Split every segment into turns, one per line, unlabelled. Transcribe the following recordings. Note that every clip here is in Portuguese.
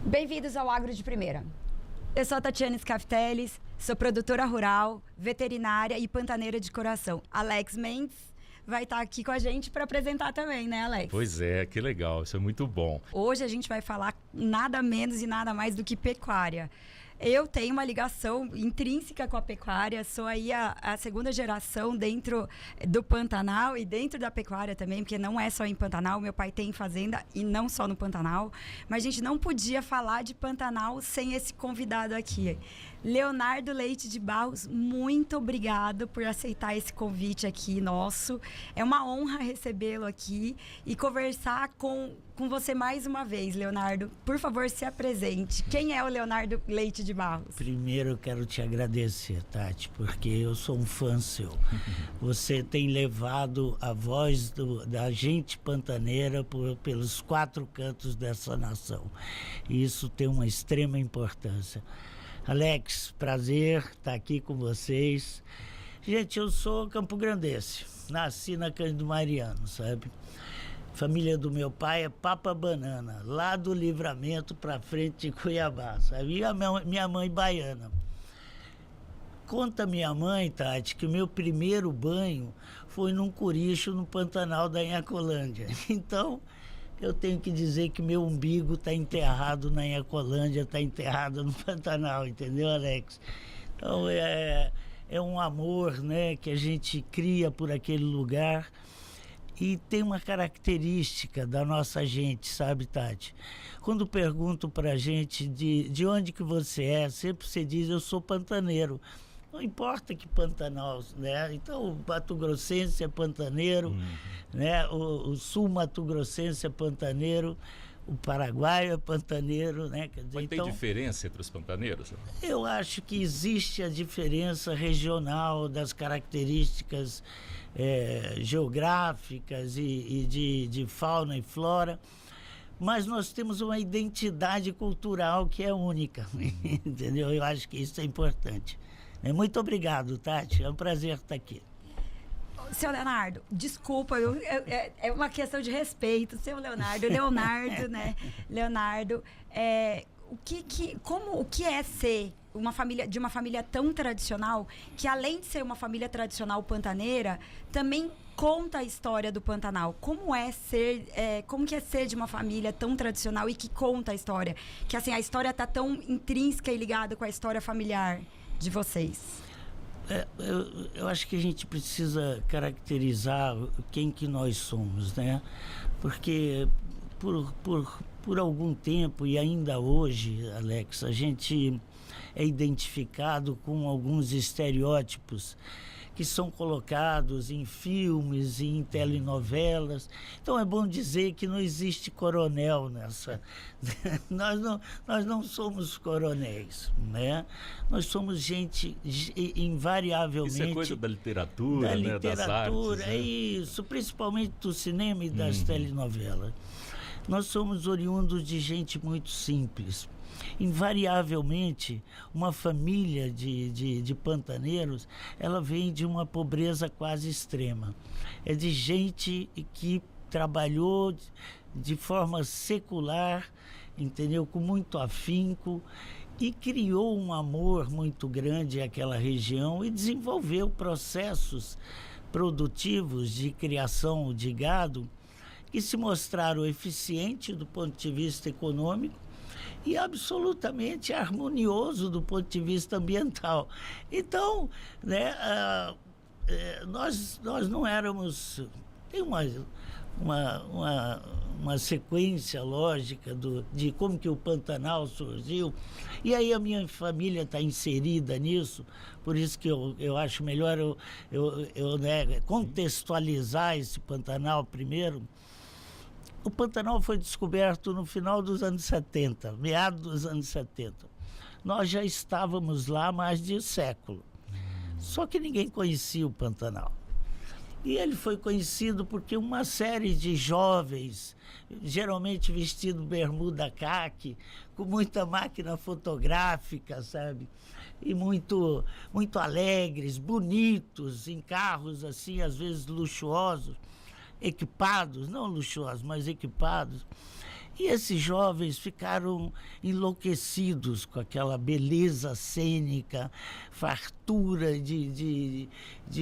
Bem-vindos ao Agro de Primeira. Eu sou a Tatiana Scafteles, sou produtora rural, veterinária e pantaneira de coração. Alex Mendes vai estar aqui com a gente para apresentar também, né, Alex?
Pois é, que legal, isso é muito bom.
Hoje a gente vai falar nada menos e nada mais do que pecuária. Eu tenho uma ligação intrínseca com a pecuária, sou aí a segunda geração dentro do Pantanal e dentro da pecuária também, porque não é só em Pantanal, meu pai tem fazenda e não só no Pantanal, mas a gente não podia falar de Pantanal sem esse convidado aqui. Leonardo Leite de Barros, muito obrigado por aceitar esse convite aqui nosso. É uma honra recebê-lo aqui e conversar com você mais uma vez, Leonardo. Por favor, se apresente. Quem é o Leonardo Leite de Barros?
Primeiro eu quero te agradecer, Tati, porque eu sou um fã seu. Você tem levado a voz da gente pantaneira pelos 4 cantos dessa nação. E isso tem uma extrema importância. Alex, prazer estar aqui com vocês. Gente, eu sou campograndense. Nasci na Cândido Mariano, sabe? Família do meu pai é Papa Banana, lá do Livramento para frente de Cuiabá, sabe? E a minha mãe baiana. Conta minha mãe, Tati, que o meu primeiro banho foi num curicho no Pantanal da Inhacolândia. Então, eu tenho que dizer que meu umbigo está enterrado na Inhacolândia, está enterrado no Pantanal, entendeu, Alex? Então, é um amor, né, que a gente cria por aquele lugar. E tem uma característica da nossa gente, sabe, Tati? Quando pergunto pra gente de onde que você é, sempre você diz, eu sou pantaneiro. Não importa que Pantanal, né? Então, o Mato Grossense é pantaneiro, né? O Sul Mato Grossense é pantaneiro, o Paraguai é pantaneiro, né? Quer dizer,
mas tem diferença entre os pantaneiros?
Eu acho que existe a diferença regional das características geográficas e de fauna e flora, mas nós temos uma identidade cultural que é única, entendeu? Eu acho que isso é importante. Muito obrigado, Tati, é um prazer estar aqui.
Seu Leonardo, desculpa, é uma questão de respeito, seu Leonardo, né? Leonardo, o que é ser de uma família tão tradicional, que além de ser uma família tradicional pantaneira, também conta a história do Pantanal. Como que é ser de uma família tão tradicional e que conta a história? Que assim, a história está tão intrínseca e ligada com a história familiar de vocês.
Eu acho que a gente precisa caracterizar quem que nós somos, né? Porque por algum tempo e ainda hoje, Alex, a gente é identificado com alguns estereótipos que são colocados em filmes e em telenovelas. Então é bom dizer que não existe coronel nessa. Nós não somos coronéis, né? Nós somos gente invariavelmente...
Isso é coisa da literatura, né? Das artes,
é isso, principalmente do cinema e das telenovelas. Nós somos oriundos de gente muito simples. Invariavelmente, uma família de pantaneiros, ela vem de uma pobreza quase extrema. É de gente que trabalhou de forma secular, entendeu? Com muito afinco, e criou um amor muito grande àquela região e desenvolveu processos produtivos de criação de gado que se mostraram eficientes do ponto de vista econômico e absolutamente harmonioso do ponto de vista ambiental. Então, né, nós não éramos... Tem uma sequência lógica de como que o Pantanal surgiu, e aí a minha família está inserida nisso, por isso que eu acho melhor né, contextualizar esse Pantanal primeiro. O Pantanal foi descoberto no final dos anos 70, meados dos anos 70. Nós já estávamos lá há mais de um século. Só que ninguém conhecia o Pantanal. E ele foi conhecido porque uma série de jovens, geralmente vestido bermuda caque, com muita máquina fotográfica, sabe? E muito alegres, bonitos, em carros assim, às vezes luxuosos, equipados, não luxuosos, mas equipados. E esses jovens ficaram enlouquecidos com aquela beleza cênica, fartura de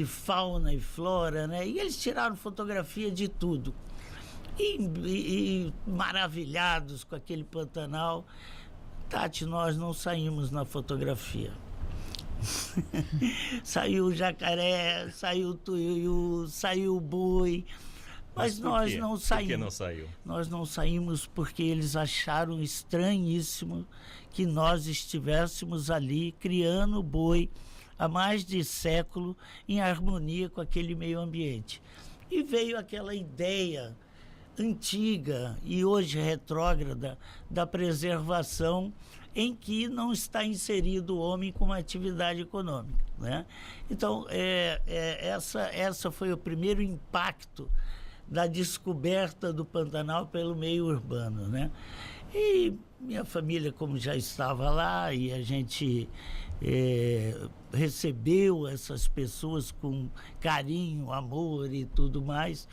fauna e flora, né? E eles tiraram fotografia de tudo. E maravilhados com aquele Pantanal. Tati, nós não saímos na fotografia. Saiu o jacaré, saiu o tuiuiu, saiu o boi. Mas nós não saímos.
Por que não saiu?
Nós não saímos porque eles acharam estranhíssimo que nós estivéssemos ali criando boi há mais de século em harmonia com aquele meio ambiente. E veio aquela ideia antiga e hoje retrógrada da preservação, em que não está inserido o homem como atividade econômica, né? Então, essa foi o primeiro impacto da descoberta do Pantanal pelo meio urbano, né? E minha família, como já estava lá, e a gente recebeu essas pessoas com carinho, amor e tudo mais,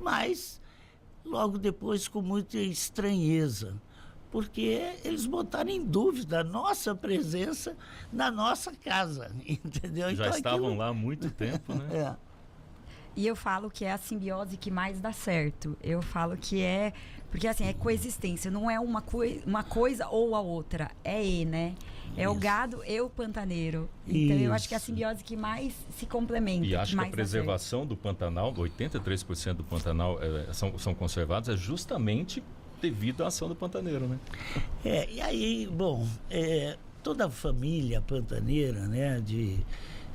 mas logo depois com muita estranheza, porque eles botaram em dúvida a nossa presença na nossa casa, entendeu?
Já
então,
estavam lá há muito tempo, né?
E eu falo que é a simbiose que mais dá certo. Eu falo que é... Porque, assim, é coexistência. Não é uma coisa ou a outra. É né? É isso. O gado e o pantaneiro. Então, eu acho que é a simbiose que mais se complementa.
E acho que a preservação do Pantanal, 83% do Pantanal são conservados, é justamente devido à ação do pantaneiro, né?
E aí, bom, toda a família pantaneira, né,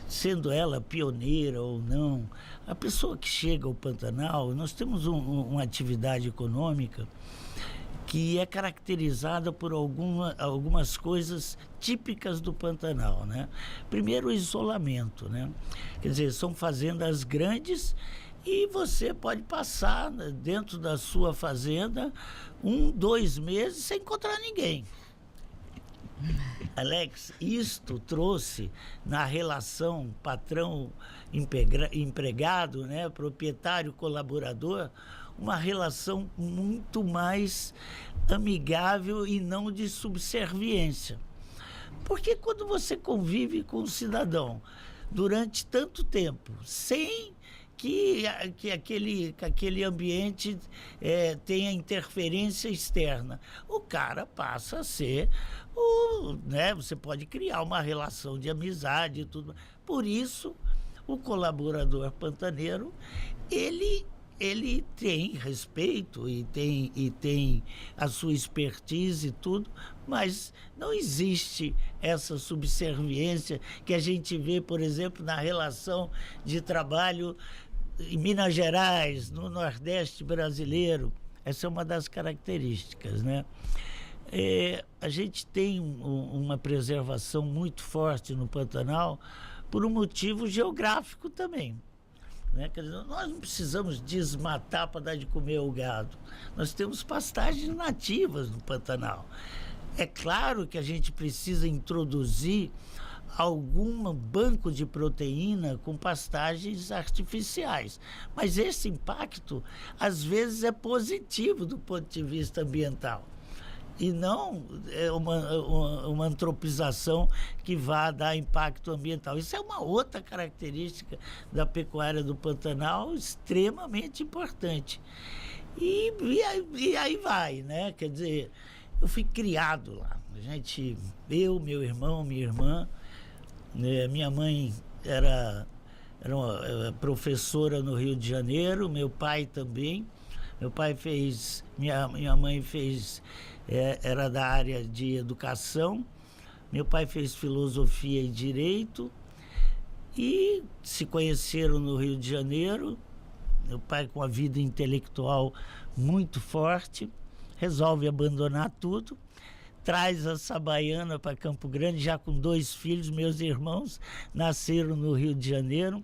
sendo ela pioneira ou não, a pessoa que chega ao Pantanal, nós temos uma atividade econômica que é caracterizada por algumas coisas típicas do Pantanal, né? Primeiro, o isolamento, né? Quer dizer, são fazendas grandes e você pode passar dentro da sua fazenda 2 meses sem encontrar ninguém. Alex, isto trouxe na relação patrão-empregado, né, proprietário-colaborador, uma relação muito mais amigável e não de subserviência. Porque quando você convive com um cidadão durante tanto tempo, sem que aquele ambiente tenha interferência externa, o cara passa a ser, né, você pode criar uma relação de amizade e tudo. Por isso, o colaborador pantaneiro, ele tem respeito e tem a sua expertise e tudo, mas não existe essa subserviência que a gente vê, por exemplo, na relação de trabalho em Minas Gerais, no Nordeste brasileiro. Essa é uma das características, né? A gente tem uma preservação muito forte no Pantanal por um motivo geográfico também, né? Quer dizer, nós não precisamos desmatar para dar de comer ao gado. Nós temos pastagens nativas no Pantanal. É claro que a gente precisa introduzir algum banco de proteína com pastagens artificiais. Mas esse impacto, às vezes, é positivo do ponto de vista ambiental. E não uma antropização que vá dar impacto ambiental. Isso é uma outra característica da pecuária do Pantanal extremamente importante. E aí vai, né? Quer dizer, eu fui criado lá. Eu, meu irmão, minha irmã, né? Minha mãe era uma professora no Rio de Janeiro, meu pai também. Meu pai fez, minha mãe fez, era da área de educação. Meu pai fez filosofia e direito e se conheceram no Rio de Janeiro. Meu pai, com a vida intelectual muito forte, resolve abandonar tudo, traz a Sabaiana para Campo Grande, já com 2 filhos. Meus irmãos nasceram no Rio de Janeiro.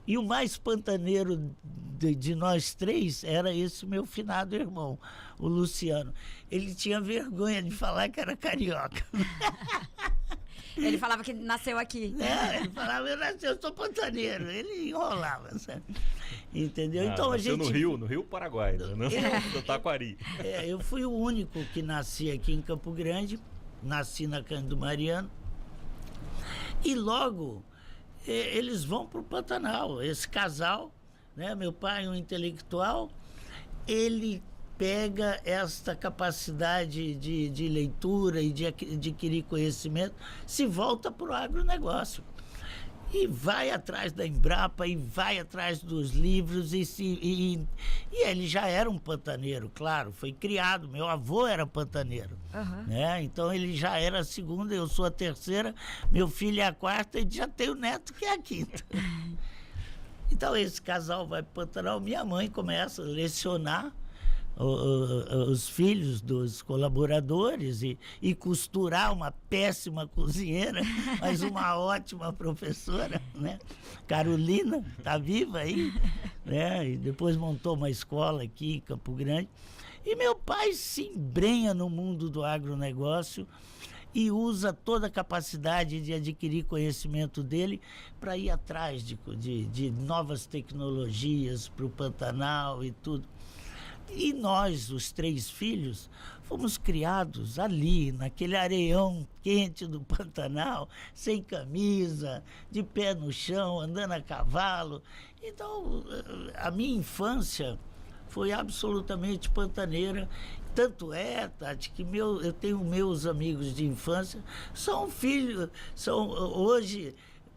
E o mais pantaneiro de nós 3 era esse meu finado irmão, o Luciano. Ele tinha vergonha de falar que era carioca.
Ele falava que nasceu aqui.
Ele falava, eu sou pantaneiro. Ele enrolava, sabe? Entendeu? Então a
nasceu
gente...
no Rio Paraguai, né? No Taquari.
Eu fui o único que nasci aqui em Campo Grande, nasci na Cândido Mariano, e logo eles vão para o Pantanal. Esse casal, né, meu pai, um intelectual, ele pega esta capacidade de leitura e de adquirir conhecimento, se volta para o agronegócio. E vai atrás da Embrapa, e vai atrás dos livros, e ele já era um pantaneiro, claro, foi criado, meu avô era pantaneiro, né? Então ele já era a segunda, eu sou a terceira, meu filho é a quarta, e já tem o neto que é a quinta. Então esse casal vai para o Pantanal, minha mãe começa a lecionar os filhos dos colaboradores e costurar, uma péssima cozinheira, mas uma ótima professora, né? Carolina, está viva aí, né? E depois montou uma escola aqui em Campo Grande. E meu pai se embrenha no mundo do agronegócio e usa toda a capacidade de adquirir conhecimento dele para ir atrás de novas tecnologias para o Pantanal e tudo. E nós, os 3 filhos, fomos criados ali, naquele areião quente do Pantanal, sem camisa, de pé no chão, andando a cavalo. Então, a minha infância foi absolutamente pantaneira. Tanto é, Tati, que eu tenho meus amigos de infância, são filhos, são hoje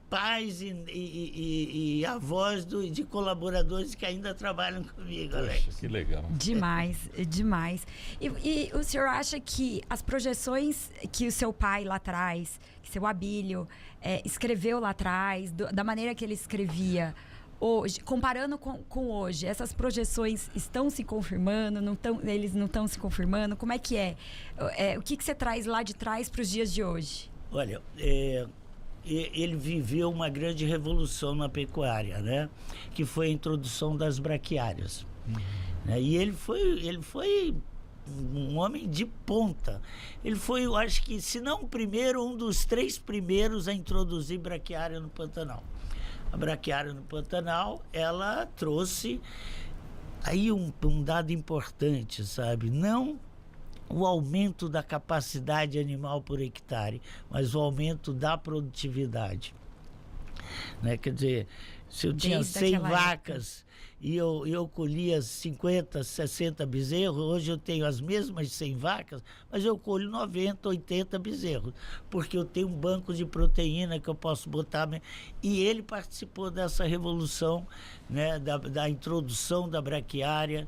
pais e avós de colaboradores que ainda trabalham comigo, Alex.
Poxa, que legal.
Demais, demais. E o senhor acha que as projeções que o seu pai lá atrás, que seu Abílio escreveu lá atrás, da maneira que ele escrevia, hoje, comparando com hoje, essas projeções estão se confirmando, eles não estão se confirmando? Como é que é? O que você traz lá de trás para os dias de hoje?
Olha, ele viveu uma grande revolução na pecuária, né? Que foi a introdução das braquiárias. Né? E ele foi um homem de ponta. Ele foi, eu acho que, se não o primeiro, um dos 3 primeiros a introduzir braquiária no Pantanal. A braquiária no Pantanal, ela trouxe aí um dado importante, sabe? Não o aumento da capacidade animal por hectare, mas o aumento da produtividade. Né? Quer dizer, se eu tinha 100 vacas e eu colhia 50, 60 bezerros, hoje eu tenho as mesmas 100 vacas, mas eu colho 90, 80 bezerros, porque eu tenho um banco de proteína que eu posso botar. E ele participou dessa revolução, né, da introdução da braquiária.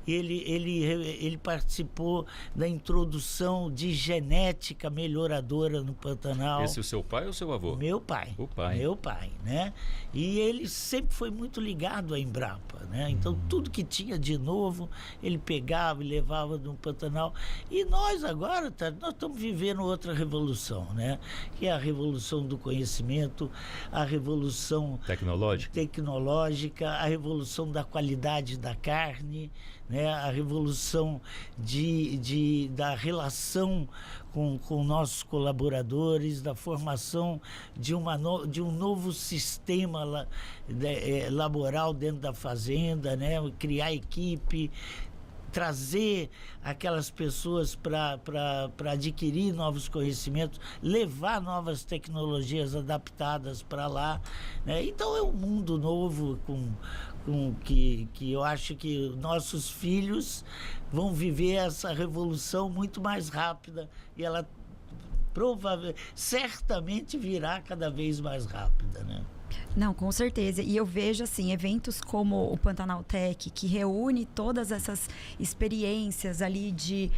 Ele participou da introdução de genética melhoradora no Pantanal.
Esse é o seu pai ou o seu avô?
Meu pai.
O pai.
Meu pai, né? E ele sempre foi muito ligado à Embrapa, né? Então, tudo que tinha de novo, ele pegava e levava no Pantanal. E nós agora, nós estamos vivendo outra revolução, né? Que é a revolução do conhecimento, a revolução tecnológica, a revolução da qualidade da carne, né, a revolução da relação com nossos colaboradores, da formação de um novo sistema laboral dentro da fazenda, né, criar equipe, trazer aquelas pessoas para adquirir novos conhecimentos, levar novas tecnologias adaptadas para lá, né? Então é um mundo novo que eu acho que nossos filhos vão viver essa revolução muito mais rápida, e ela certamente virá cada vez mais rápida, né?
Não, com certeza. E eu vejo, assim, eventos como o Pantanal Tech, que reúne todas essas experiências ali de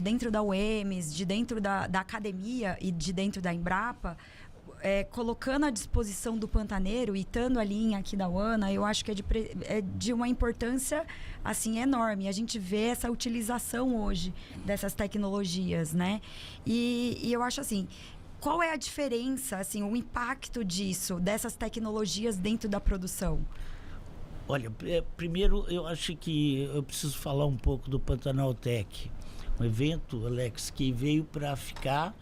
dentro da UEMS, de dentro da academia e de dentro da Embrapa, colocando à disposição do pantaneiro e estando a linha aqui da UANA, eu acho que é de uma importância, assim, enorme. A gente vê essa utilização hoje dessas tecnologias, né? E eu acho assim... Qual é a diferença, assim, o impacto dessas tecnologias dentro da produção?
Olha, primeiro eu acho que eu preciso falar um pouco do Pantanal Tech. Um evento, Alex, que veio para ficar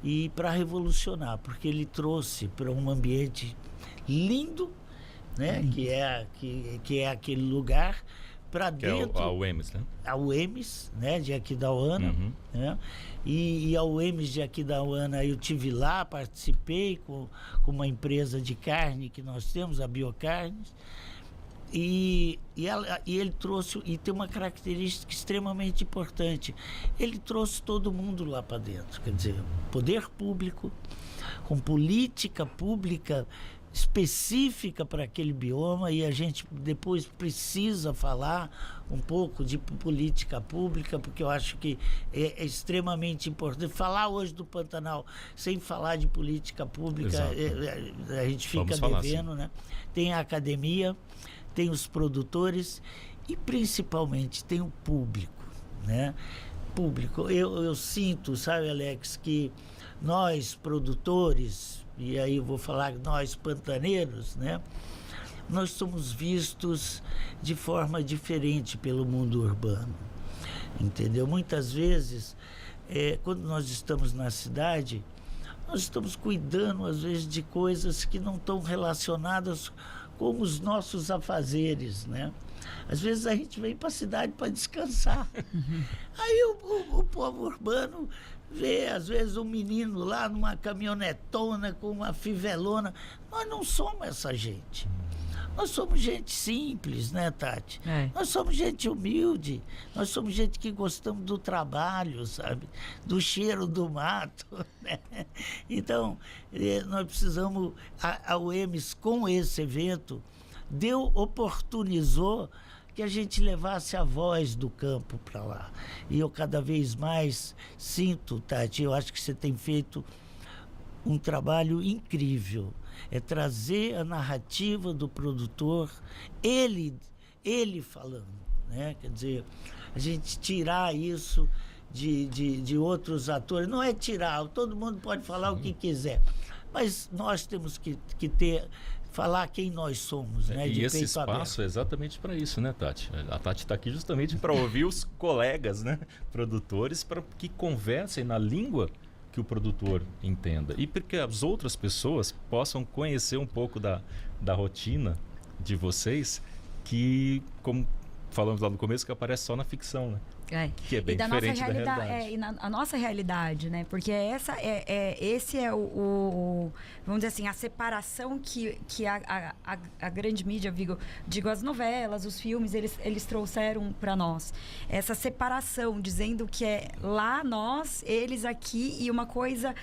e para revolucionar, porque ele trouxe para um ambiente lindo, né? Que é aquele lugar para dentro.
É a UEMS, né?
A UEMS, né? De Aquidauana, né? E a UEMS de Aquidauana, eu tive lá, participei com uma empresa de carne que nós temos, a Biocarnes, e ele trouxe, e tem uma característica extremamente importante, ele trouxe todo mundo lá para dentro, quer dizer, poder público, com política pública específica para aquele bioma, e a gente depois precisa falar um pouco de política pública, porque eu acho que é extremamente importante. Falar hoje do Pantanal sem falar de política pública, a gente fica devendo, né? Tem a academia, tem os produtores e principalmente tem o público, né? Público. Eu sinto, sabe, Alex, que nós produtores, e aí eu vou falar nós pantaneiros, né? Nós somos vistos de forma diferente pelo mundo urbano, entendeu? Muitas vezes, quando nós estamos na cidade, nós estamos cuidando, às vezes, de coisas que não estão relacionadas com os nossos afazeres, né? Às vezes a gente vem para a cidade para descansar. Aí o povo urbano vê, às vezes, um menino lá numa caminhonetona com uma fivelona. Nós não somos essa gente. Nós somos gente simples, né, Tati? Nós somos gente humilde, nós somos gente que gostamos do trabalho, sabe? Do cheiro do mato, né? Então, nós precisamos... A UEMS, com esse evento, oportunizou que a gente levasse a voz do campo para lá. E eu cada vez mais sinto, Tati, eu acho que você tem feito um trabalho incrível. É trazer a narrativa do produtor, ele falando, né? Quer dizer, a gente tirar isso de outros atores. Não é tirar, todo mundo pode falar o que quiser, mas nós temos que falar quem nós somos, né?
E esse espaço é exatamente para isso, né, Tati? A Tati está aqui justamente para ouvir os colegas, né, produtores, para que conversem na língua que o produtor entenda. E porque as outras pessoas possam conhecer um pouco da rotina de vocês, que, como falamos lá no começo, que aparece só na ficção, né? Que é bem diferente da realidade.
E a nossa realidade, né? Porque esse é vamos dizer assim, a separação que a grande mídia, digo, as novelas, os filmes, eles trouxeram para nós. Essa separação, dizendo que é lá nós, eles aqui, e uma coisa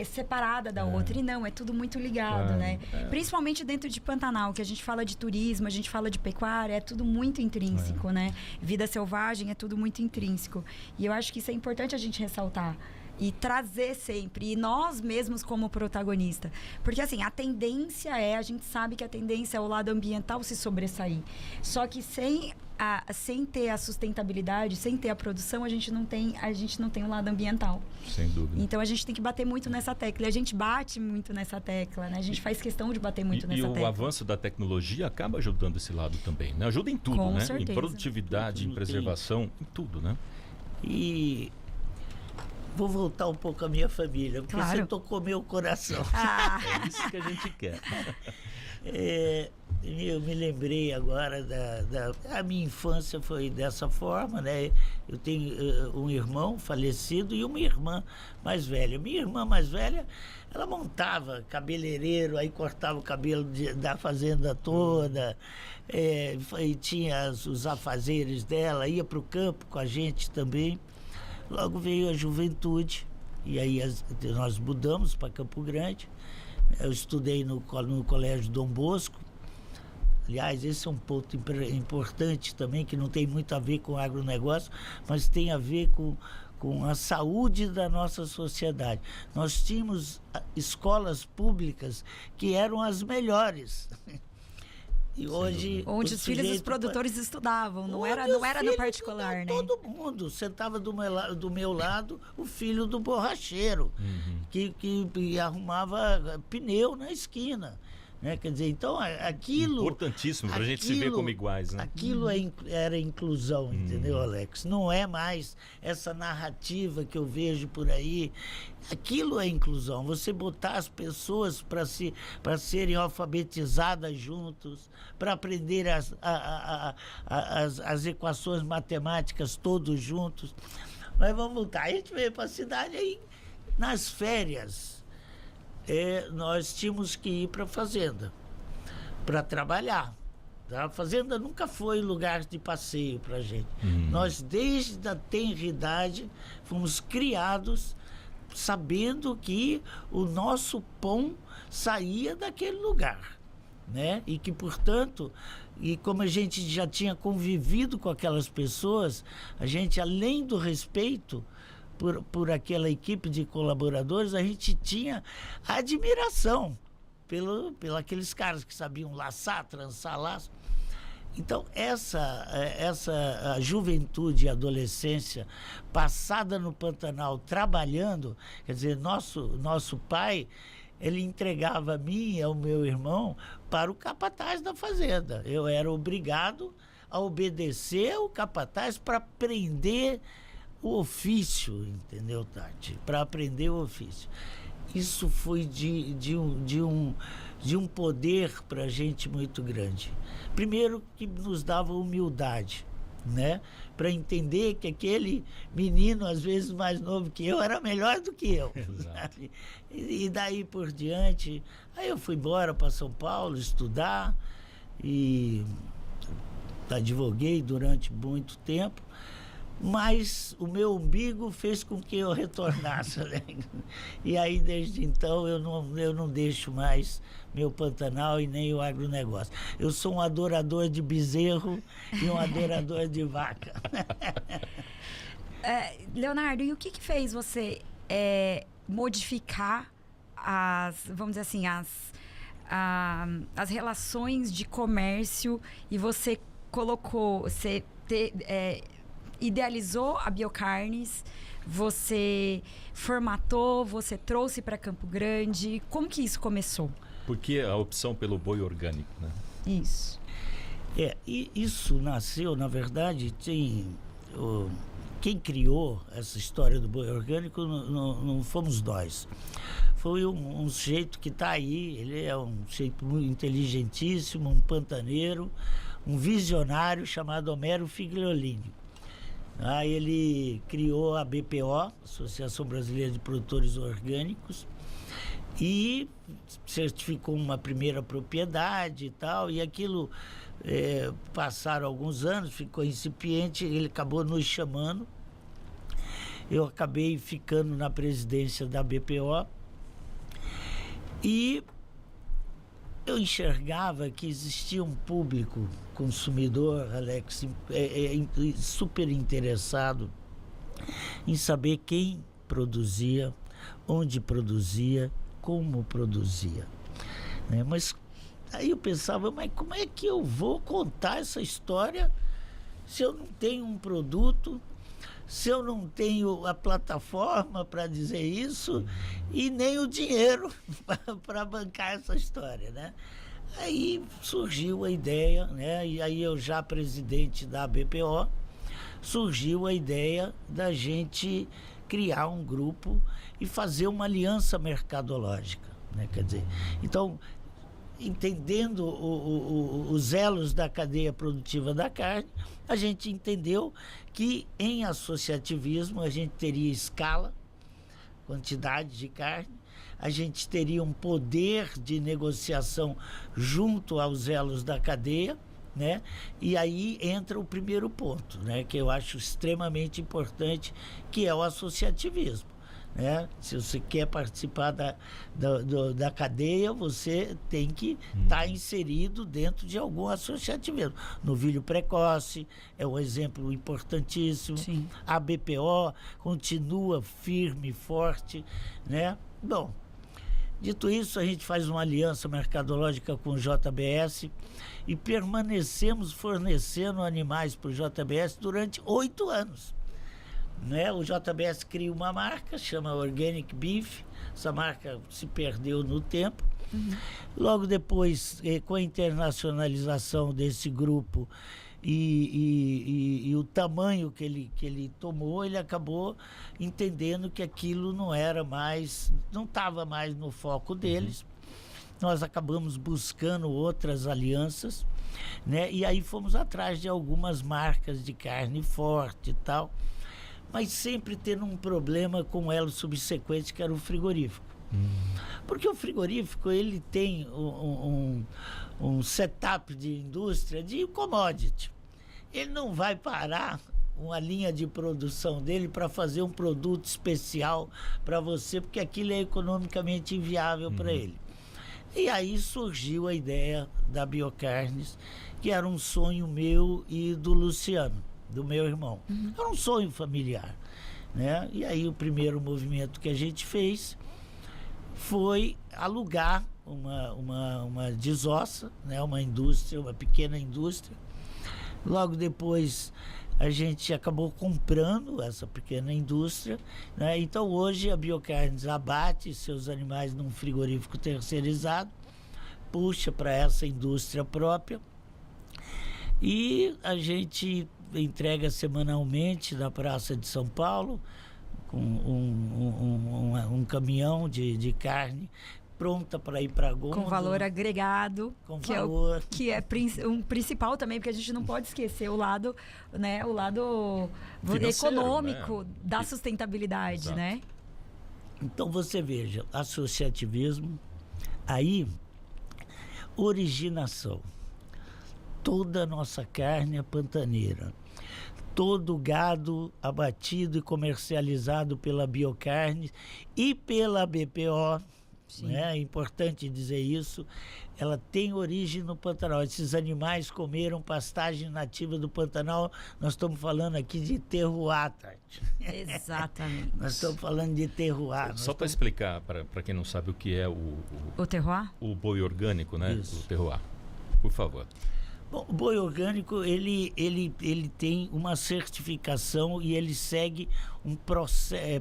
separada da outra. E não, é tudo muito ligado, né? Principalmente dentro de Pantanal, que a gente fala de turismo, a gente fala de pecuária, é tudo muito intrínseco, né? Vida selvagem é tudo muito intrínseco. E eu acho que isso é importante a gente ressaltar e trazer sempre, e nós mesmos como protagonista, porque assim, a gente sabe que a tendência é o lado ambiental se sobressair, só que sem ter a sustentabilidade, sem ter a produção, a gente não tem o lado ambiental.
Sem dúvida.
Então a gente tem que bater muito nessa tecla, e a gente bate muito nessa tecla, né? A gente faz questão de bater muito nessa tecla.
E o avanço da tecnologia acaba ajudando esse lado também, né? Ajuda em tudo,
Com
né?
certeza.
Em produtividade, em preservação, em tudo, né?
E vou voltar um pouco à minha família, porque você tocou meu coração.
É isso que a gente quer.
Eu me lembrei agora a minha infância foi dessa forma, né? Eu tenho um irmão falecido e uma irmã mais velha. Minha irmã mais velha, ela montava cabeleireiro, aí cortava o cabelo da fazenda toda, e tinha os afazeres dela, ia para o campo com a gente também. Logo veio a juventude, e aí nós mudamos para Campo Grande. Eu estudei no Colégio Dom Bosco. Aliás, esse é um ponto importante também, que não tem muito a ver com agronegócio, mas tem a ver com a saúde da nossa sociedade. Nós tínhamos escolas públicas que eram as melhores. E hoje,
onde os filhos dos produtores estudavam, não era no particular, né?
Todo mundo sentava do meu lado o filho do borracheiro, que arrumava pneu na esquina. Né? Quer dizer, então aquilo...
Importantíssimo para a gente se ver como iguais, né?
Aquilo era inclusão, entendeu, Alex? Não é mais essa narrativa que eu vejo por aí. Aquilo é inclusão. Você botar as pessoas para serem alfabetizadas juntos, para aprender as equações matemáticas todos juntos. Mas vamos voltar. A gente veio para a cidade aí, nas férias, nós tínhamos que ir para a fazenda para trabalhar. A fazenda nunca foi lugar de passeio para a gente. Nós, desde a tenridade, fomos criados sabendo que o nosso pão saía daquele lugar, né? E que, portanto, e como a gente já tinha convivido com aquelas pessoas, a gente, além do respeito por aquela equipe de colaboradores, a gente tinha admiração pelos aqueles caras que sabiam laçar, trançar laço. Então, essa juventude e adolescência passada no Pantanal trabalhando, quer dizer, nosso pai, ele entregava a mim e ao meu irmão para o capataz da fazenda. Eu era obrigado a obedecer o capataz para aprender o ofício, entendeu, Tati? Para aprender o ofício. Isso foi de um poder para a gente muito grande. Primeiro, que nos dava humildade, né? Para entender que aquele menino, às vezes mais novo que eu, era melhor do que eu. E daí por diante, aí eu fui embora para São Paulo estudar e advoguei durante muito tempo. Mas o meu umbigo fez com que eu retornasse, né? E aí, desde então, eu não deixo mais meu Pantanal e nem o agronegócio. Eu sou um adorador de bezerro e um adorador de vaca.
Leonardo, e o que fez você modificar vamos dizer assim, as relações de comércio, e você idealizou a Biocarnes, você formatou, você trouxe para Campo Grande. Como que isso começou?
Porque a opção pelo boi orgânico, né?
Isso.
E isso nasceu, na verdade, quem criou essa história do boi orgânico não fomos nós. Foi um sujeito que está aí, ele é um sujeito muito inteligentíssimo, um pantaneiro, um visionário chamado Homero Figliolini. Ele criou a BPO, Associação Brasileira de Produtores Orgânicos, e certificou uma primeira propriedade e tal, e aquilo passaram alguns anos, ficou incipiente, ele acabou nos chamando. Eu acabei ficando na presidência da BPO e eu enxergava que existia um público consumidor, Alex, super interessado em saber quem produzia, onde produzia, como produzia, né? Mas aí eu pensava, mas como é que eu vou contar essa história se eu não tenho um produto, se eu não tenho a plataforma para dizer isso e nem o dinheiro para bancar essa história, né? Aí surgiu a ideia, né? E aí eu, já presidente da BPO, surgiu a ideia da gente criar um grupo e fazer uma aliança mercadológica, né? Quer dizer, então, entendendo os elos da cadeia produtiva da carne, a gente entendeu que em associativismo a gente teria escala, quantidade de carne, a gente teria um poder de negociação junto aos elos da cadeia, né? E aí entra o primeiro ponto, né? Que eu acho extremamente importante, que é o associativismo, né? Se você quer participar da cadeia, você tem que estar inserido dentro de algum associativismo. Novilho precoce é um exemplo importantíssimo.
Sim.
A BPO continua firme e forte, né? Bom, dito isso, a gente faz uma aliança mercadológica com o JBS e permanecemos fornecendo animais para o JBS durante 8 anos. Né? O JBS cria uma marca, chama Organic Beef. Essa marca se perdeu no tempo, Logo depois, com a internacionalização desse grupo e o tamanho que ele tomou, ele acabou entendendo que aquilo não estava mais no foco deles. Nós acabamos buscando outras alianças, né? E aí fomos atrás de algumas marcas de carne forte e tal, mas sempre tendo um problema com o elo subsequente, que era o frigorífico. Porque o frigorífico, ele tem um setup de indústria de commodity. Ele não vai parar uma linha de produção dele para fazer um produto especial para você, porque aquilo é economicamente inviável para ele. E aí surgiu a ideia da Biocarnes, que era um sonho meu e do Luciano, do meu irmão. Era um sonho familiar, né? E aí o primeiro movimento que a gente fez foi alugar uma desossa, né? Uma indústria, uma pequena indústria. Logo depois a gente acabou comprando essa pequena indústria, né? Então hoje a Biocarnes abate seus animais num frigorífico terceirizado, puxa para essa indústria própria e a gente entrega semanalmente na Praça de São Paulo com um caminhão de carne pronta para ir para Gonda.
Com valor agregado,
com
que
valor.
Que é um principal também, porque a gente não pode esquecer o lado, né, o lado econômico, né, da sustentabilidade, exato, né?
Então você veja, associativismo, aí originação. Toda a nossa carne é pantaneira. Todo o gado abatido e comercializado pela Biocarnes e pela BPO, né? É importante dizer isso, ela tem origem no Pantanal. Esses animais comeram pastagem nativa do Pantanal. Nós estamos falando aqui de terroir, Tati.
Exatamente.
Nós estamos falando de terroir.
Só para explicar, para quem não sabe o que é
o terroir?
O boi orgânico, né?
Isso.
O terroir. Por favor.
Bom, o boi orgânico, ele tem uma certificação e ele segue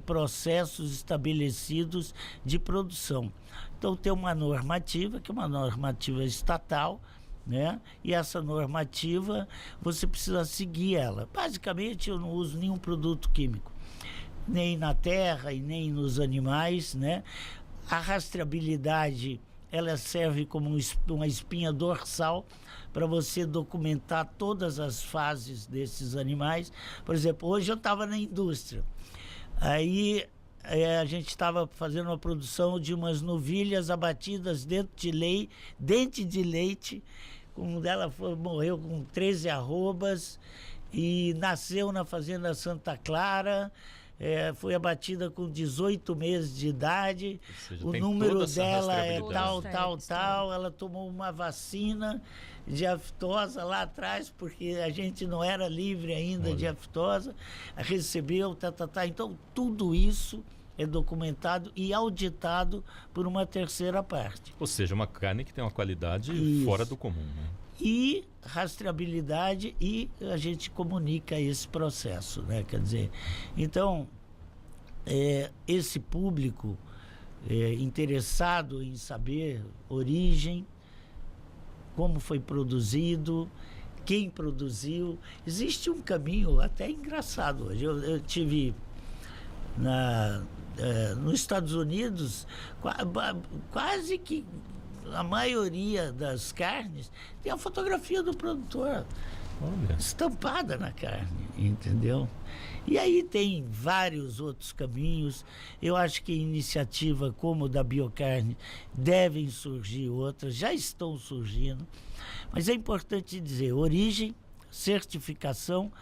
processos estabelecidos de produção. Então, tem uma normativa, que é uma normativa estatal, né? E essa normativa, você precisa seguir ela. Basicamente, eu não uso nenhum produto químico, nem na terra e nem nos animais, né? A rastreabilidade, ela serve como uma espinha dorsal para você documentar todas as fases desses animais. Por exemplo, hoje eu estava na indústria, aí a gente estava fazendo uma produção de umas novilhas abatidas dente de leite, uma delas morreu com 13 arrobas e nasceu na fazenda Santa Clara. Foi abatida com 18 meses de idade,
seja,
o número dela é tal, ela tomou uma vacina de aftosa lá atrás, porque a gente não era livre ainda de aftosa, recebeu, então tudo isso é documentado e auditado por uma terceira parte.
Ou seja, uma carne que tem uma qualidade fora do comum, né?
E rastreabilidade, e a gente comunica esse processo, né? Quer dizer, então, esse público interessado em saber origem, como foi produzido, quem produziu, existe um caminho até engraçado hoje. Eu tive nos Estados Unidos, quase que a maioria das carnes tem a fotografia do produtor estampada na carne, entendeu? E aí tem vários outros caminhos. Eu acho que iniciativa como da Biocarne devem surgir outras, já estão surgindo, mas é importante dizer, origem, certificação,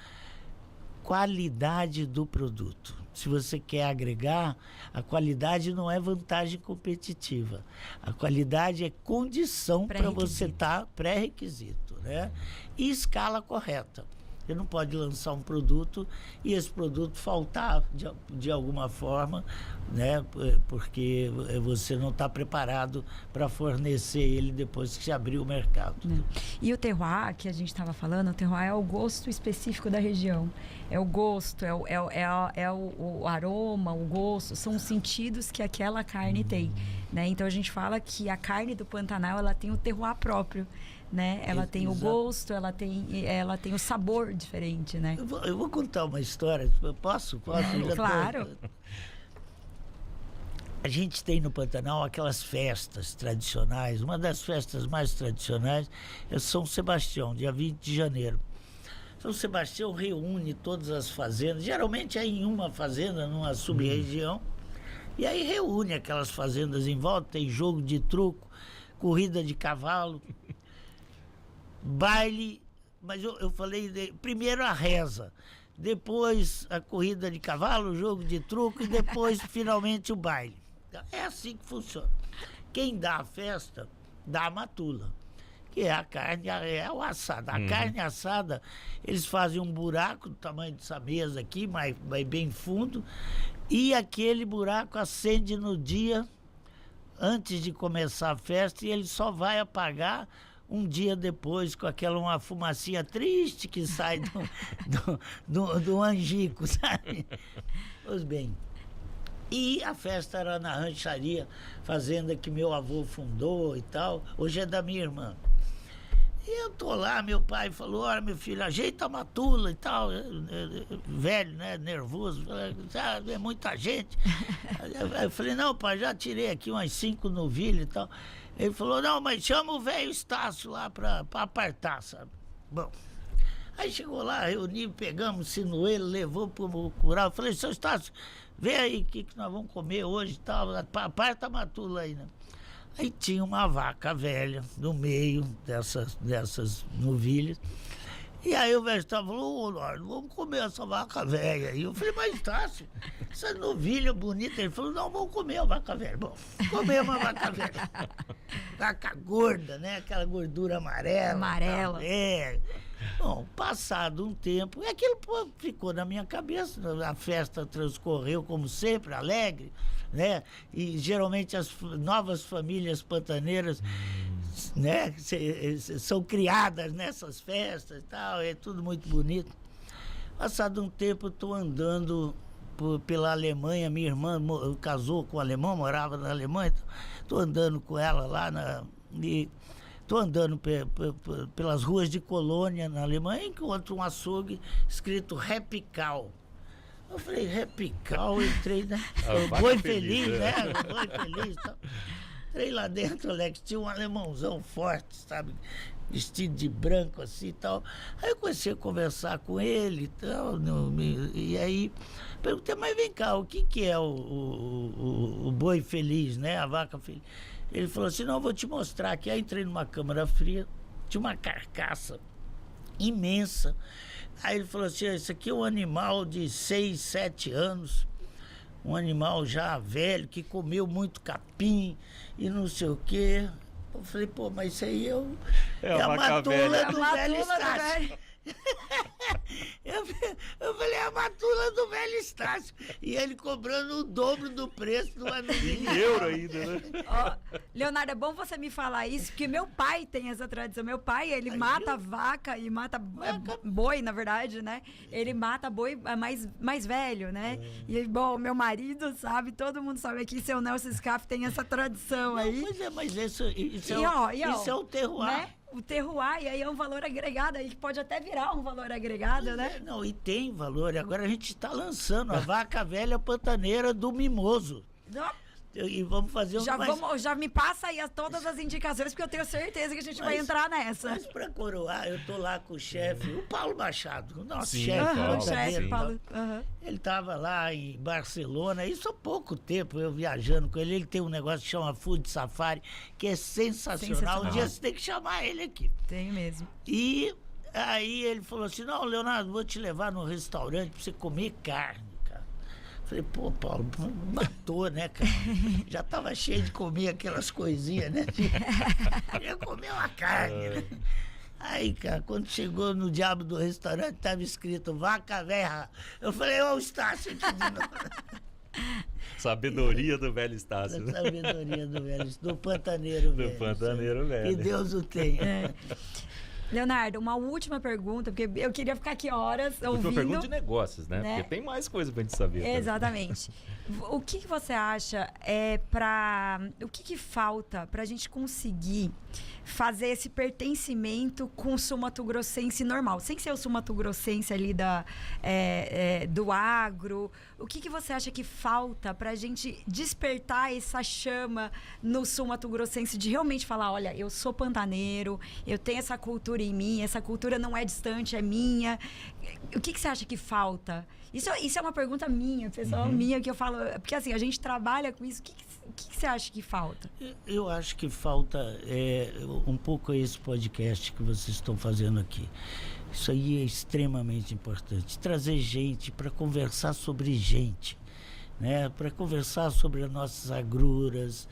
qualidade do produto. Se você quer agregar, a qualidade não é vantagem competitiva. A qualidade é condição para você estar pré-requisito, né? E escala correta. Você não pode lançar um produto e esse produto faltar de alguma forma, né? Porque você não está preparado para fornecer ele depois que se abrir o mercado.
E o terroir, que a gente estava falando, o terroir é o gosto específico da região. É o gosto, é o aroma, o gosto, são os sentidos que aquela carne tem. né? Então a gente fala que a carne do Pantanal, ela tem o terroir próprio, né? Ela tem o gosto, ela tem o sabor diferente, né?
Eu vou contar uma história. Posso?
Claro.
A gente tem no Pantanal aquelas festas tradicionais. Uma das festas mais tradicionais é São Sebastião, dia 20 de janeiro. São Sebastião reúne todas as fazendas, geralmente é em uma fazenda, numa sub-região, e aí reúne aquelas fazendas em volta, tem jogo de truco, corrida de cavalo, baile, mas eu falei, primeiro a reza, depois a corrida de cavalo, o jogo de truco e depois finalmente o baile. É assim que funciona. Quem dá a festa, dá a matula, que é a carne, é o assado. A carne assada, eles fazem um buraco do tamanho dessa mesa aqui, mas bem fundo, e aquele buraco acende no dia antes de começar a festa e ele só vai apagar um dia depois com uma fumacinha triste que sai do angico, sabe? Pois bem, e a festa era na rancharia, fazenda que meu avô fundou e tal, hoje é da minha irmã. E eu tô lá, meu pai falou, olha meu filho, ajeita a matula e tal, velho, né, nervoso, é muita gente. Eu falei, não pai, já tirei aqui umas 5 novilhas e tal. Ele falou, não, mas chama o velho Estácio lá pra apartar, sabe? Bom, aí chegou lá, reuni, pegamos o sinuelo, levou pro curral. Eu falei, seu Estácio, vê aí o que nós vamos comer hoje e tal, aparta a matula aí, né? Aí tinha uma vaca velha no meio dessas novilhas. E aí o velho Estácio falou, Lorde, vamos comer essa vaca velha aí. Eu falei, mas Estácio, essa novilha bonita. Ele falou, não, vamos comer a vaca velha. Bom, comemos a vaca velha. Vaca gorda, né? Aquela gordura amarela.
Amarela.
É. Bom, passado um tempo, e aquilo ficou na minha cabeça. A festa transcorreu como sempre, alegre, né? E geralmente as novas famílias pantaneiras, né, são criadas nessas festas e tal, é tudo muito bonito. Passado um tempo, eu estou andando pela Alemanha, minha irmã casou com um alemão, morava na Alemanha, estou andando com ela lá e estou andando pelas ruas de Colônia, na Alemanha, encontro um açougue escrito Repical. Eu falei, Repical, entrei, né? Boi feliz, né? Boi feliz, tal. Entrei lá dentro, Alex, tinha um alemãozão forte, sabe? Vestido de branco assim e tal. Aí eu comecei a conversar com ele e tal. E aí perguntei, mas vem cá, o que é o boi feliz, né? A vaca feliz. Ele falou assim, não, eu vou te mostrar aqui. Aí entrei numa câmara fria, tinha uma carcaça imensa. Aí ele falou assim, esse aqui é um animal de 6, 7 anos, um animal já velho, que comeu muito capim e não sei o quê. Eu falei, pô, mas isso aí é a matula do velho Estácio. Eu falei, a matula do velho Estácio. E ele cobrando o dobro do preço do amendoim.
Em euro ainda, né?
Ó, Leonardo, é bom você me falar isso, porque meu pai tem essa tradição. Meu pai, ele mata vaca e mata boi, na verdade, né? Ele mata boi mais velho, né? E, bom, meu marido sabe, todo mundo sabe aqui, seu Nelson Scaff tem essa tradição aí.
Pois é, mas isso é o terroir.
Né? O terroir, e aí é um valor agregado, aí pode até virar um valor agregado, né?
Não, e tem valor. Agora a gente está lançando a vaca velha pantaneira do Mimoso. E vamos fazer
já me passa aí todas as indicações, porque eu tenho certeza que a gente vai entrar nessa.
Mas para coroar, eu tô lá com o chefe, o Paulo Machado, o nosso
Sim,
chefe.
Paulo.
Ele estava lá em Barcelona, isso há pouco tempo, eu viajando com ele. Ele tem um negócio que chama Food Safari, que é sensacional. Um dia você tem que chamar ele aqui.
Tem mesmo.
E aí ele falou assim, não, Leonardo, vou te levar num restaurante para você comer carne. Falei, pô, Paulo, matou, né, cara? Já tava cheio de comer aquelas coisinhas, né? Queria comer uma carne, né? Aí, cara, quando chegou no diabo do restaurante, tava escrito vaca velha. Eu falei, ó, o Estácio aqui de novo.
Sabedoria do velho Estácio.
Sabedoria do velho, do pantaneiro velho.
Do pantaneiro velho.
Que Deus o tenha.
Leonardo, uma última pergunta, porque eu queria ficar aqui horas ouvindo.
Uma pergunta de negócios, né? Porque tem mais coisa pra gente saber.
Exatamente. O que você acha o que falta pra gente conseguir fazer esse pertencimento com o sul-mato-grossense normal, sem ser o sul-mato-grossense ali do agro? O que você acha que falta pra gente despertar essa chama no sul-mato-grossense de realmente falar, olha, eu sou pantaneiro, eu tenho essa cultura em mim, essa cultura não é distante, é minha. O que você acha que falta? Isso é uma pergunta minha, pessoal, minha, que eu falo... Porque, assim, a gente trabalha com isso. O que você acha que falta?
Eu acho que falta um pouco esse podcast que vocês estão fazendo aqui. Isso aí é extremamente importante. Trazer gente para conversar sobre gente, né? Para conversar sobre as nossas agruras,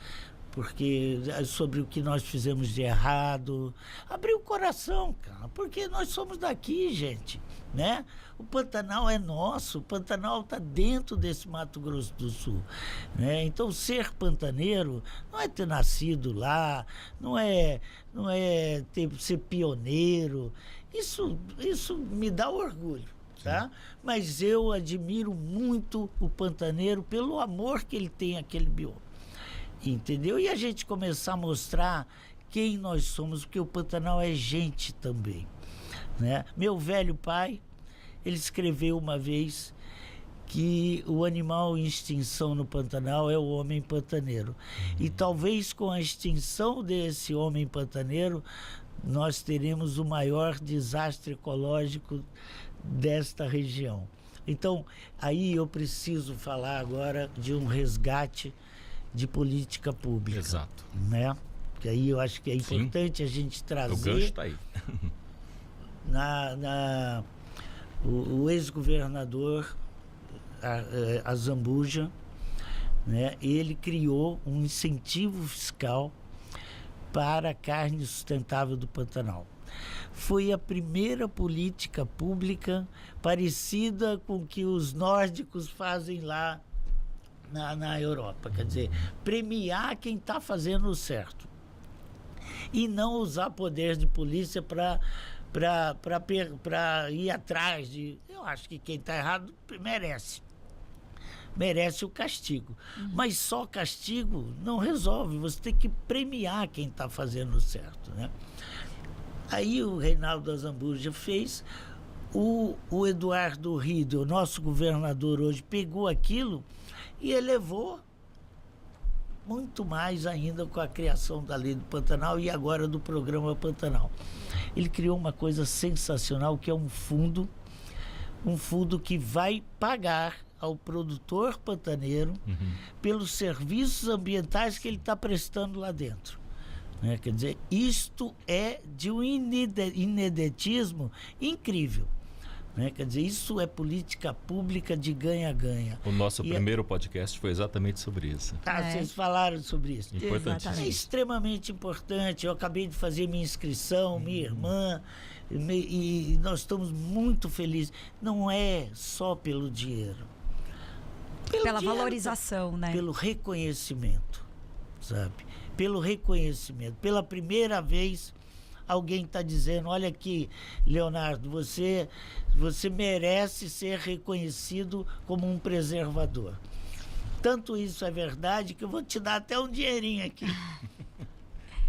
sobre o que nós fizemos de errado. Abrir o coração, cara, porque nós somos daqui, gente, né? O Pantanal é nosso, o Pantanal está dentro desse Mato Grosso do Sul, né? Então, ser pantaneiro não é ter nascido lá, não é ser pioneiro. Isso me dá orgulho, tá? Mas eu admiro muito o pantaneiro pelo amor que ele tem àquele bioma, entendeu? E a gente começar a mostrar quem nós somos, porque o Pantanal é gente também, né? Meu velho pai, ele escreveu uma vez que o animal em extinção no Pantanal é o homem pantaneiro. E talvez com a extinção desse homem pantaneiro, nós teremos o maior desastre ecológico desta região. Então, aí eu preciso falar agora de um resgate de política pública.
Exato.
Né? Porque aí eu acho que é importante a gente trazer...
O gancho está aí.
O ex-governador Azambuja, né, ele criou um incentivo fiscal para a carne sustentável do Pantanal. Foi a primeira política pública parecida com o que os nórdicos fazem lá na Europa. Quer dizer, premiar quem está fazendo o certo e não usar poder de polícia para ir atrás de... Eu acho que quem está errado merece o castigo. Mas só castigo não resolve. Você tem que premiar quem está fazendo o certo, né? Aí o Reinaldo Azambuja fez, o Eduardo Riedel, nosso governador hoje, pegou aquilo e elevou muito mais ainda com a criação da Lei do Pantanal e agora do Programa Pantanal. Ele criou uma coisa sensacional, que é um fundo que vai pagar ao produtor pantaneiro pelos serviços ambientais que ele está prestando lá dentro. Né? Quer dizer, isto é de um inedetismo incrível. Né? Quer dizer, isso é política pública de ganha-ganha.
O nosso primeiro podcast foi exatamente sobre isso.
Vocês falaram sobre isso.
Importantíssimo.
É extremamente importante. Eu acabei de fazer minha inscrição, minha irmã, e nós estamos muito felizes. Não é só pelo dinheiro.
Pela valorização, né?
Pelo reconhecimento, sabe? Pelo reconhecimento. Pela primeira vez, alguém está dizendo, olha aqui, Leonardo, você merece ser reconhecido como um preservador. Tanto isso é verdade que eu vou te dar até um dinheirinho aqui.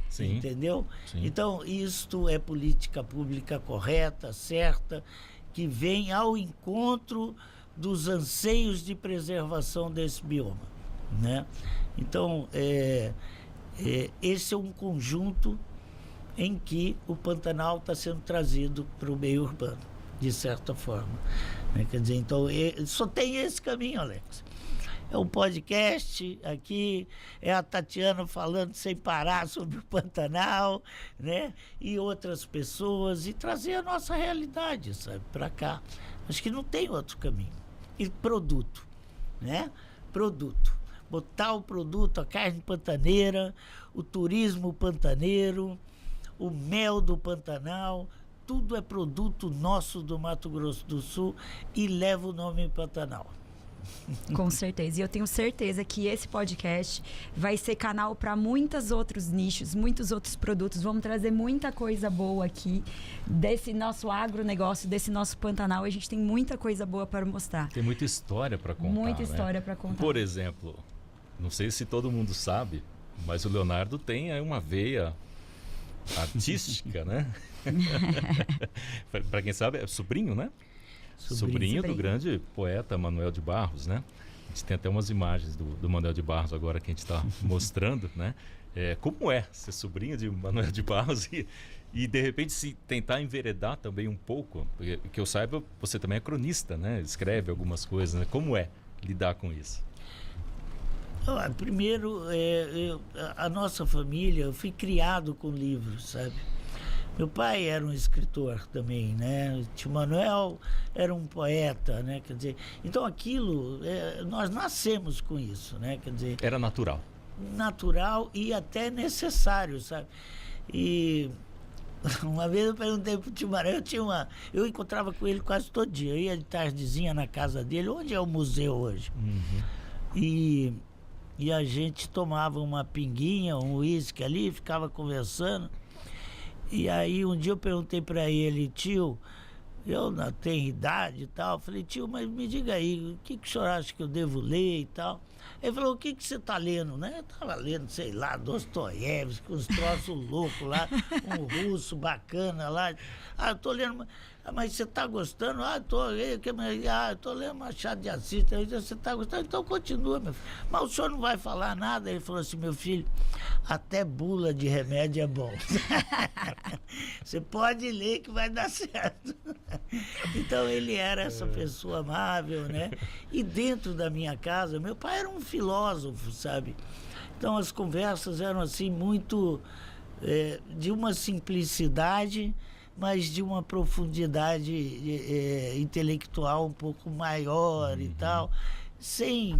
Sim.
Entendeu?
Sim.
Então, isto é política pública correta, certa, que vem ao encontro dos anseios de preservação desse bioma, né? Então, esse é um conjunto em que o Pantanal está sendo trazido para o meio urbano, de certa forma. Né? Quer dizer, então, só tem esse caminho, Alex. É um podcast aqui, é a Tatiana falando sem parar sobre o Pantanal, né? E outras pessoas, e trazer a nossa realidade, sabe, para cá. Acho que não tem outro caminho. E produto, né? Produto. Botar o produto, a carne pantaneira, o turismo pantaneiro, o mel do Pantanal, tudo é produto nosso do Mato Grosso do Sul e leva o nome Pantanal.
Com certeza. E eu tenho certeza que esse podcast vai ser canal para muitos outros nichos, muitos outros produtos. Vamos trazer muita coisa boa aqui desse nosso agronegócio, desse nosso Pantanal. A gente tem muita coisa boa para mostrar.
Tem muita história para contar.
Muita história para contar.
Por exemplo, não sei se todo mundo sabe, mas o Leonardo tem aí uma veia artística, né? Para quem sabe, é sobrinho, né? Sobrinho do grande poeta Manuel de Barros, né? A gente tem até umas imagens do Manuel de Barros agora que a gente está mostrando, né? Como é ser sobrinho de Manuel de Barros e de repente se tentar enveredar também um pouco, porque que eu saiba, você também é cronista, né? Escreve algumas coisas, né? Como é lidar com isso?
Primeiro, a nossa família, eu fui criado com livros, sabe? Meu pai era um escritor também, né? O tio Manuel era um poeta, né? Quer dizer, então aquilo, nós nascemos com isso, né? Quer dizer...
Era natural.
Natural e até necessário, sabe? E uma vez eu perguntei pro tio Manuel, eu encontrava com ele quase todo dia. Eu ia de tardezinha na casa dele, onde é o museu hoje? Uhum. E a gente tomava uma pinguinha, um uísque ali, ficava conversando. E aí um dia eu perguntei para ele, tio, eu não tenho idade e tal. Falei, tio, mas me diga aí, o que o senhor acha que eu devo ler e tal? Ele falou, o que você está lendo, né? Eu estava lendo, sei lá, Dostoiévski, uns troços loucos lá, um russo bacana lá. Eu estou lendo... Mas você está gostando? Eu estou lendo Machado de Assis. Você está gostando? Então continua, meu filho. Mas o senhor não vai falar nada? Ele falou assim, meu filho, até bula de remédio é bom. Você pode ler que vai dar certo. Então ele era essa pessoa amável, né? E dentro da minha casa, meu pai era um filósofo, sabe? Então as conversas eram assim muito de uma simplicidade, mas de uma profundidade intelectual um pouco maior e tal, sem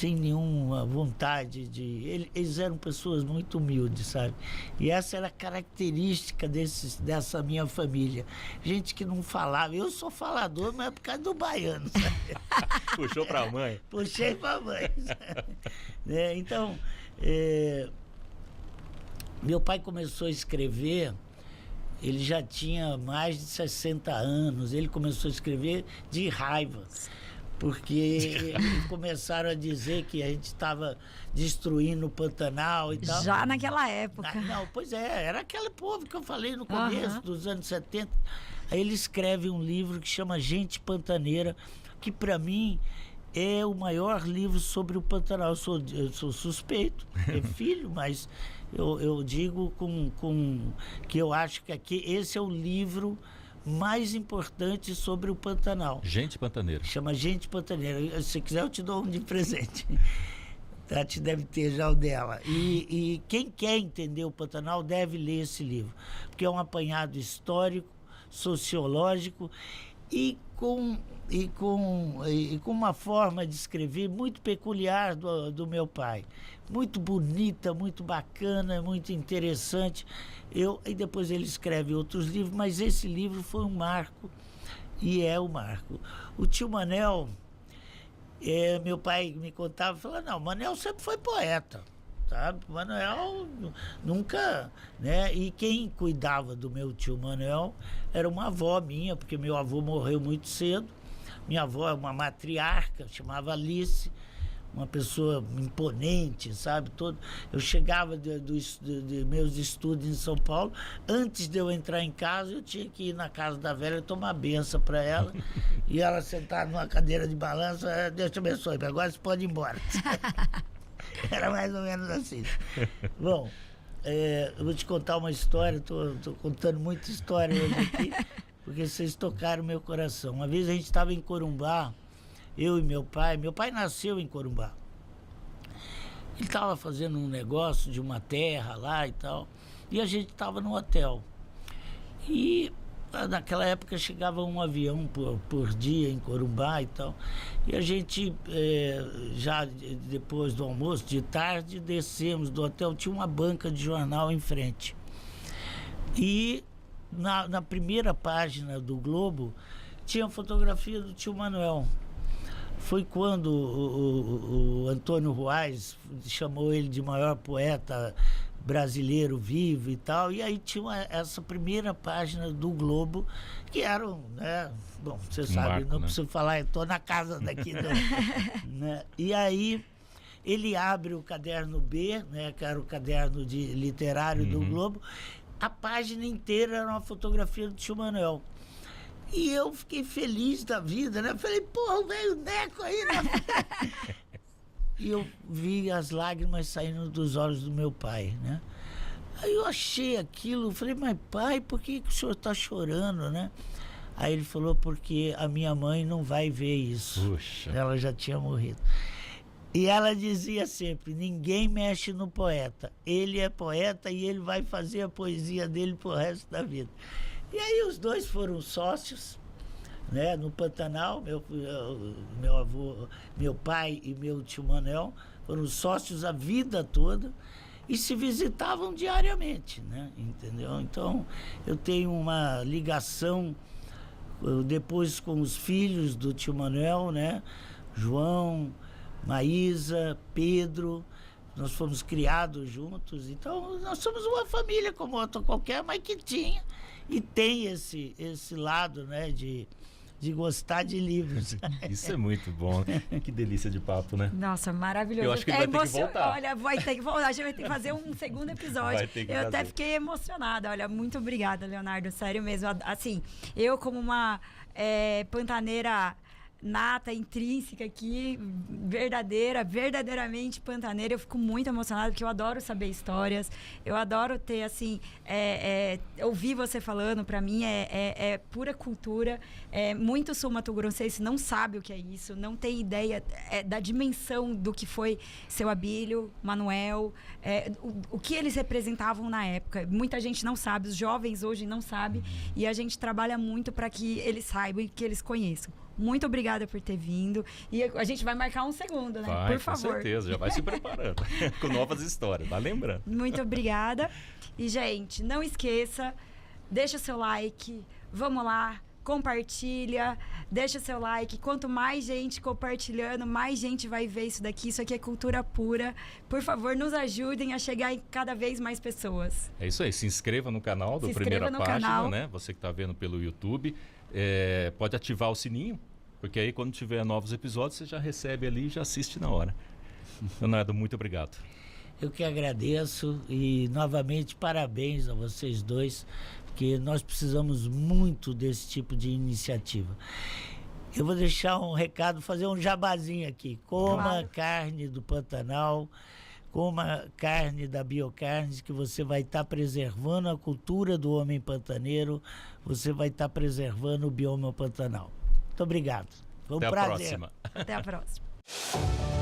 nenhuma vontade de... Eles eram pessoas muito humildes, sabe? E essa era a característica dessa minha família. Gente que não falava. Eu sou falador, mas é por causa do baiano, sabe?
Puxou para a mãe?
Puxei para a mãe. Então... Meu pai começou a escrever, ele já tinha mais de 60 anos, ele começou a escrever de raiva, porque começaram a dizer que a gente estava destruindo o Pantanal e tal.
Já naquela época.
Não, pois era aquele povo que eu falei no começo dos anos 70. Aí ele escreve um livro que chama Gente Pantaneira, que para mim... é o maior livro sobre o Pantanal. Eu sou suspeito, é filho, mas eu digo que eu acho que aqui esse é o livro mais importante sobre o Pantanal.
Gente Pantaneira.
Chama Gente Pantaneira. Se quiser eu te dou um de presente. Tati deve ter já o dela. E quem quer entender o Pantanal deve ler esse livro, porque é um apanhado histórico, sociológico e com uma forma de escrever muito peculiar do meu pai. Muito bonita, muito bacana, muito interessante. E depois ele escreve outros livros, mas esse livro foi um marco, e é um marco. O tio Manel, meu pai me contava, falava, não, Manel sempre foi poeta. Sabe? Manuel nunca, né? E quem cuidava do meu tio Manuel era uma avó minha, porque meu avô morreu muito cedo. Minha avó é uma matriarca, chamava Alice, uma pessoa imponente, sabe? Eu chegava de meus estudos em São Paulo, antes de eu entrar em casa, eu tinha que ir na casa da velha tomar benção para ela, e ela sentada numa cadeira de balanço, Deus te abençoe, agora você pode ir embora. Era mais ou menos assim. Bom, eu vou te contar uma história, estou contando muita história hoje aqui, porque vocês tocaram meu coração. Uma vez a gente estava em Corumbá, eu e meu pai nasceu em Corumbá. Ele estava fazendo um negócio de uma terra lá e tal, e a gente estava no hotel. E naquela época chegava um avião por dia em Corumbá e tal. E a gente, já depois do almoço, de tarde, descemos do hotel, tinha uma banca de jornal em frente. E na primeira página do Globo tinha fotografia do tio Manuel. Foi quando o Antônio Ruais chamou ele de maior poeta brasileiro vivo e tal, e aí tinha essa primeira página do Globo, que era, né, bom, você sabe,
marco,
não
né?
preciso falar, eu estou na casa daqui, né? E aí ele abre o caderno B, né, que era o caderno de literário do Globo, a página inteira era uma fotografia do tio Manuel. E eu fiquei feliz da vida, né? Falei, porra, veio o Neco aí, né? E eu vi as lágrimas saindo dos olhos do meu pai, né? Aí eu achei aquilo, falei, mas pai, por que o senhor está chorando, né? Aí ele falou, porque a minha mãe não vai ver isso.
Puxa.
Ela já tinha morrido. E ela dizia sempre, ninguém mexe no poeta. Ele é poeta e ele vai fazer a poesia dele pro resto da vida. E aí os dois foram sócios, né, no Pantanal, meu avô, meu pai e meu tio Manuel foram sócios a vida toda e se visitavam diariamente, né, entendeu? Então eu tenho uma ligação depois com os filhos do tio Manuel, né, João, Maísa, Pedro. Nós fomos criados juntos, então nós somos uma família como outra qualquer, mas que tinha e tem esse lado, né, de gostar de livros.
Isso é muito bom. Que delícia de papo, né?
Nossa, maravilhoso.
Eu acho que ele vai ter que voltar.
Olha, vai ter que voltar. A gente vai ter que fazer um segundo episódio.
Vai ter que
eu
fazer.
até fiquei emocionada. Olha, muito obrigada, Leonardo. Sério mesmo. Assim, eu como uma pantaneira nata, intrínseca aqui, verdadeiramente pantaneira, eu fico muito emocionada, porque eu adoro saber histórias, eu adoro ter, assim, ouvir você falando, pra mim é pura cultura, muito sul-mato-grossense não sabe o que é isso, não tem ideia da dimensão do que foi seu Abílio, Manuel, o que eles representavam na época, muita gente não sabe, os jovens hoje não sabem, e a gente trabalha muito para que eles saibam e que eles conheçam. Muito obrigada por ter vindo. E a gente vai marcar um segundo, né?
Vai,
por favor.
com certeza. Já vai se preparando. Com novas histórias. Vai lembrando.
Muito obrigada. E, gente, não esqueça, deixa o seu like. Vamos lá. Compartilha. Deixa o seu like. Quanto mais gente compartilhando, mais gente vai ver isso daqui. Isso aqui é cultura pura. Por favor, nos ajudem a chegar em cada vez mais pessoas.
É isso aí. Se inscreva no canal do Primeira Página, né? Você que está vendo pelo YouTube. Pode ativar o sininho, porque aí quando tiver novos episódios você já recebe ali e já assiste na hora. Leonardo, muito obrigado.
Eu que agradeço e novamente parabéns a vocês dois, porque nós precisamos muito desse tipo de iniciativa. Eu vou deixar um recado, fazer um jabazinho aqui. Coma carne do Pantanal, coma carne da Biocarnes, que você vai estar preservando a cultura do homem pantaneiro, você vai estar preservando o bioma Pantanal. Muito obrigado. Foi um prazer.
Até a próxima.
Até a próxima.